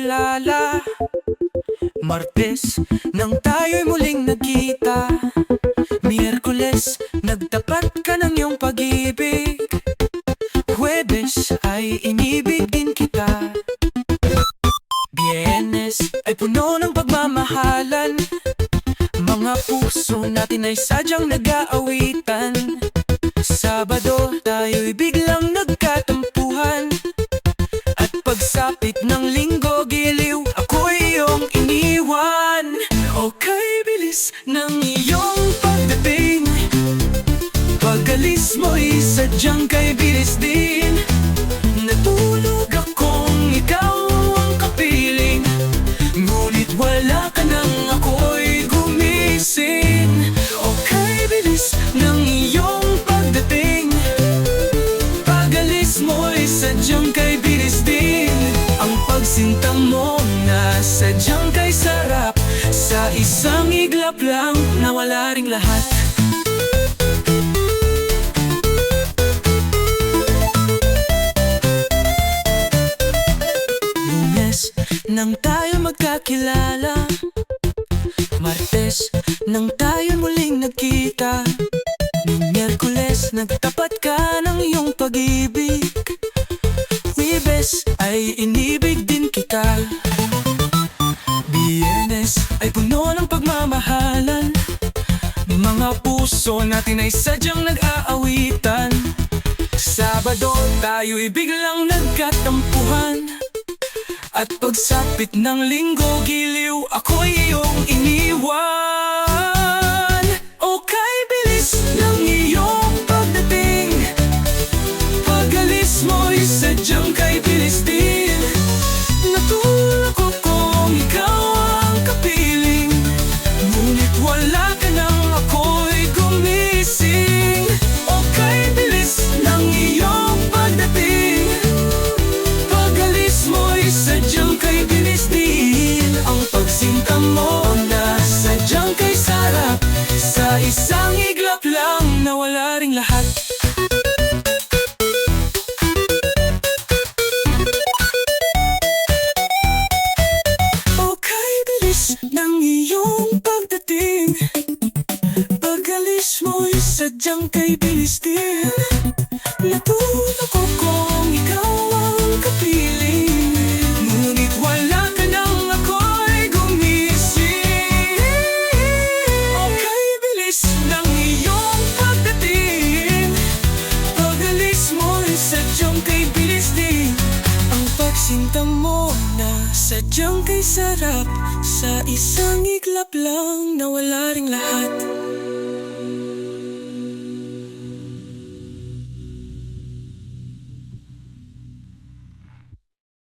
magkakilala. Martes, nang tayo'y muling nagkita. Miyerkules, nagtapat ka ng iyong pag-ibig. Huwebes, ay inibig din kita. Biyernes, ay puno ng pagmamahalan. Mga puso natin ay sadyang nag-aawitan. Sabado, tayo'y biglang nagkatampuhan. At pagsapit ng linggo, giliw, ako'y iyong iniwan. Okay, bilis ng iyong pagdating. Pag-alis mo'y sadyang kay bilis din. Natulog akong ikaw ang kapiling, ngunit wala ka nang ako'y gumising. Okay, bilis ng iyong pagdating. Pag-alis mo'y sadyang kay bilis din. Ang pagsinta mo na sadyang kay sarap. Sa isang iglap lang nawala ring lahat. Lunes, nang tayo magkakilala. Martes, nang tayo muling nagkita. Miyerkules, nagtapat ka ng iyong pag-ibig. Huwebes, ay inibig din kita. Biyernes, ay puno ng pagmamahalan. Mga puso natin ay sadyang nag-aawitan. Sabado, tayo'y biglang nagkatampuhan. At pagsapit ng linggo, giliw, ako'y iyong iniwan. Okay, bilis ng iyong pagdating. Pag-alis mo'y sadyang kay bilis din. Natulog akong ikaw ang kapiling, ngunit wala ka nang ako'y gumising. Okay, bilis ng iyong pagdating. Pag-alis mo'y sadyang kay bilis din. Ang pagsinta mo na sadyang kay sarap. Sa isang iglap lang nawala ring lahat. Okay, bilis ng iyong pagdating. Pag-alis mo'y sadyang kay bilis din. Natulog akong ikaw ang kapiling, ngunit wala ka nang ako'y gumising. Okay, bilis ng iyong pagdating. Pag-alis mo'y sadyang kay bilis din. Ang pagsinta mo na sadyang kay sarap. Sa isang iglap lang nawala ring lahat.